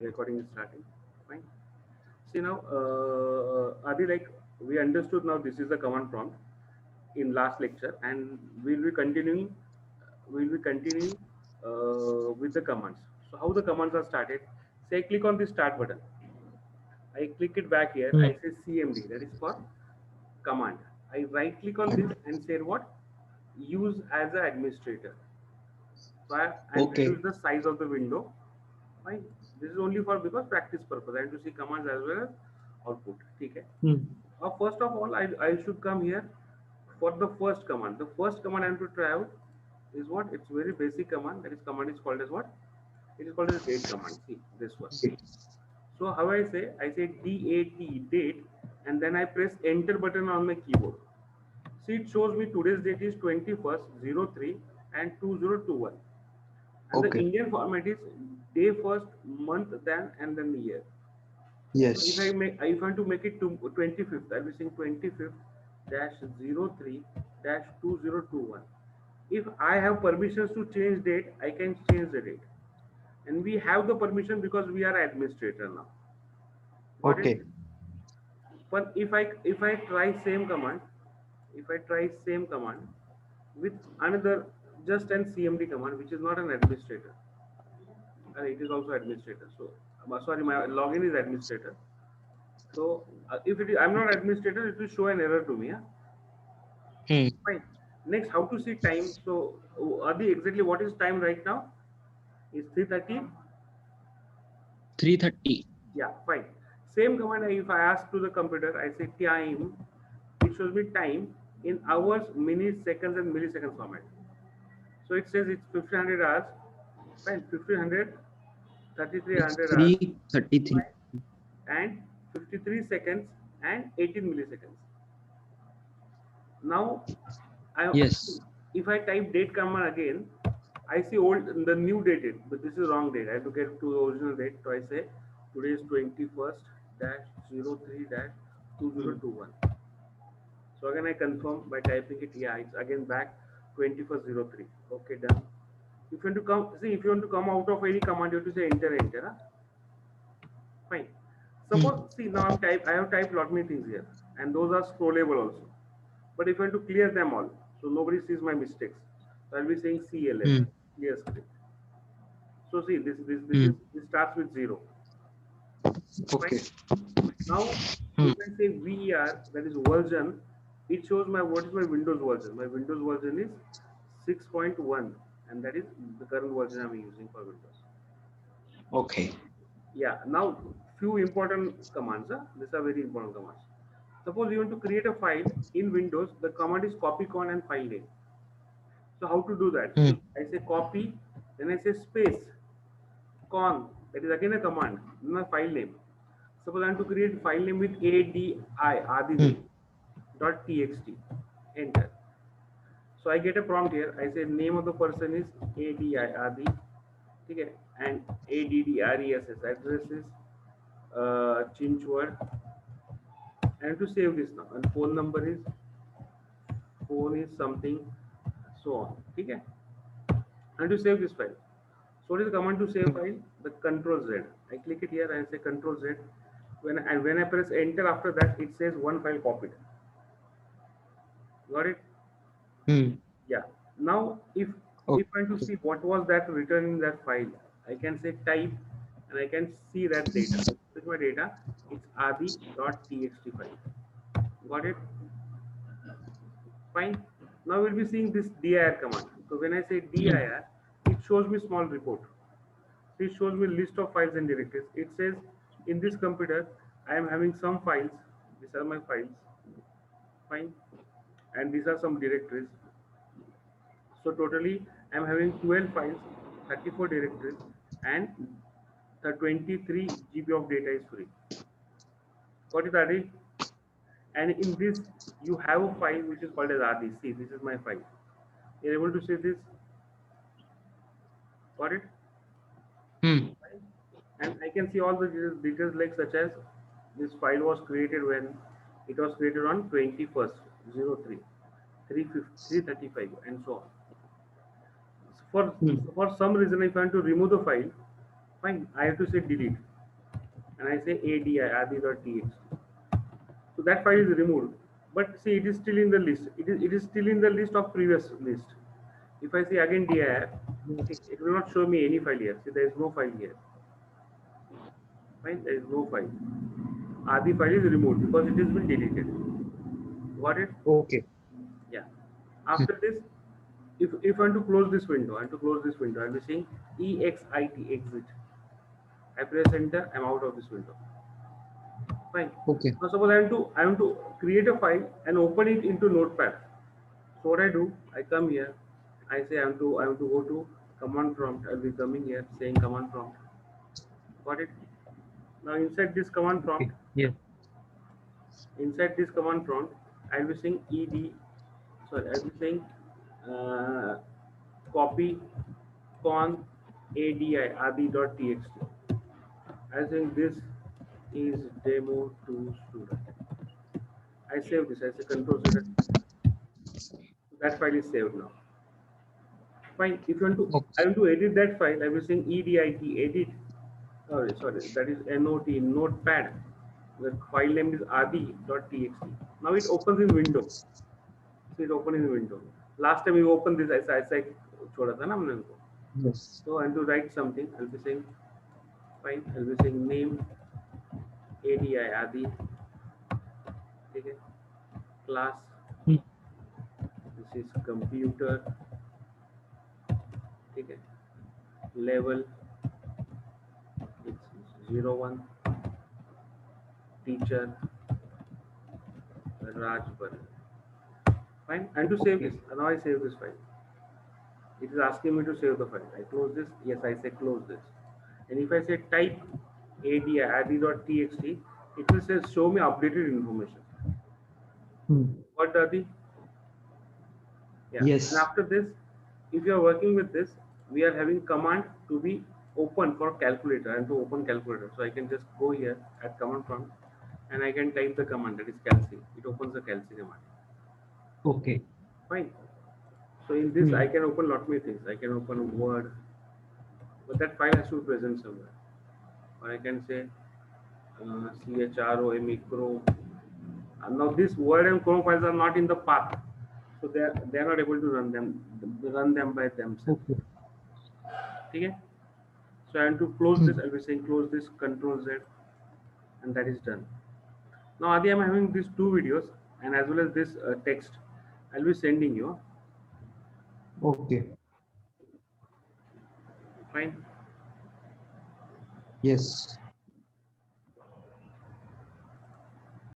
Recording is starting. Fine. See now, Adi, like we understood now this is the command prompt in last lecture, and we'll be continuing. We'll be continuing with the commands. So how the commands are started? Say I click on the start button. I click it back here. I Hmm. say CMD. That is for command. I right click on this and say what? Use as an administrator. So and Okay. reduce the size of the window. Fine. This is only for because practice purpose and to see commands as well as output. Okay. Hmm. First of all, I should come here for the first command. The first command I am to try out is what? It's very basic command. That is command is called as what? It is called as date command. See this one. So how I say? I say DAT date, and then I press enter button on my keyboard. See it shows me today's date is 21st 03 and 2021, and the Okay. Indian format is day first, month then, and then the year. So Yes. if I want to make it to 25th, I'll be saying 25th dash 03 dash 2021. If I have permissions to change date, I can change the date. And we have the permission because we are administrator now. Got it? Okay. But if I try same command, if I try same command with another just an CMD command, which is not an administrator, and it is also administrator. So sorry, my login is administrator. So if it is, I'm not administrator, it will show an error to me. Yeah? Hmm. Fine. Next, how to see time. So Adi, exactly what is time right now? Is 3:30? 3:30. Yeah, fine. Same command. If I ask to the computer, I say time. It shows me time in hours, minutes, seconds, and milliseconds format. So it says it's 1500 hours. Fine. 1500, It's 3300 hours. 3:33. Fine. And 53 seconds and 18 milliseconds. Now, I Yes. if I type date command again, I see old the new date, but this is wrong date. I have to get to the original date. So I say today is 21st dash 03 dash 2021. So again I confirm by typing it. Yeah, it's again back 21st 03. Okay, done. If you want to come, see if you want to come out of any command, you have to say enter. Huh? Fine. Hmm. Suppose see now I have typed lot many things here, and those are scrollable also. But if I want to clear them all, so nobody sees my mistakes, so I'll be saying CLS, Hmm. clear script. So see Hmm. this starts with zero. Fine. Okay. Now Hmm. if I say VER, that is version, it shows my what is my Windows version. My Windows version is 6.1, and that is the current version I'm using for Windows. Okay. Yeah. Now few important commands. These are very important commands. Suppose you want to create a file in Windows, the command is copy con and file name. So how to do that? Hmm. See, I say copy, then I say space, con, that is again a command, my file name. Suppose I want to create file name with Hmm. ADI, dot txt, enter. So I get a prompt here. I say name of the person is ADI, Adi, okay, and ADDRESS, address is Chinchwad, and to save this now, and phone is something, so on, okay, and to save this file. So what is the command to save file? The Control Z. I click it here and say Control Z. When I press enter after that, it says one file copied. Got it? Hmm. Yeah. Now if I want to Okay. see what was that written in that file, I can say type and I can see that data. With my data, it's adi.txt file. Got it? Fine. Now we'll be seeing this dir command. So when I say Hmm. dir, it shows me small report. It shows me list of files and directories. It says in this computer, I am having some files. These are my files. Fine. And these are some directories. So totally, I am having 12 files, 34 directories, and the 23 GB of data is free. Got it, Adi? And in this, you have a file which is called as Adi. See, this is my file. You're able to see this. Got it? Hmm. And I can see all the details like such as this file was created when it was created on 21st 03 335 and so on. For Hmm. for some reason if I want to remove the file, Fine. I have to say delete, and I say adi.txt. So that file is removed. But see, it is still in the list. It is still in the list of previous list. If I say again dir, Yes. it will not show me any file here. See, there is no file here. Fine, there is no file. Adi file is removed because it has been deleted. Got it? Okay. Yeah. Hmm. After this, if I want to close this window, I'll be saying exit. I press enter, I'm out of this window. Fine. Okay. Now suppose I want to create a file and open it into Notepad. So what I do, I come here, I say I want to go to command prompt. I'll be coming here saying command prompt. Got it? Now Okay. Yeah. inside this command prompt, I'll be saying I'll be saying uh, copy con adi.txt. I think this is demo to student. I save this. I say control Z. That file is saved now. Fine. If you want to, I Okay. want to edit that file. I will saying edit. Sorry, that is not notepad. The file name is adi.txt. Now it opens in window. So it opens in window. Last time we opened this, ऐसा छोड़ा था ना हमने उनको. Yes. So I want to write something. I'll be saying fine. I'll be saying name adi. Okay. Class. Hmm. This is computer. Okay. Level. It's 01. Teacher Rajbar. Fine. And to save this, Okay. now I save this file. It is asking me to save the file. I close this. Yes, I say close this. And if I say type adi.txt, it will say show me updated information. Hmm. What Adi? Yeah. And Yes. after this, if you are working with this, we are having command to be open for calculator and to open calculator. So I can just go here at command prompt and I can type the command that is calci. It opens the calci command. Okay. Fine. So in this, I Hmm. can open lot many things. I can open Word, but that file has to be present somewhere. Or I can say CHROM Chrome. Now this Word and Chrome files are not in the path, so they are not able to run them by themselves. Okay. Okay. So I want to close this. Hmm. I'll be saying close this, Control Z, and that is done. Now Adi, I'm having these two videos and as well as this text. I'll be sending you. Okay. Fine. Yes.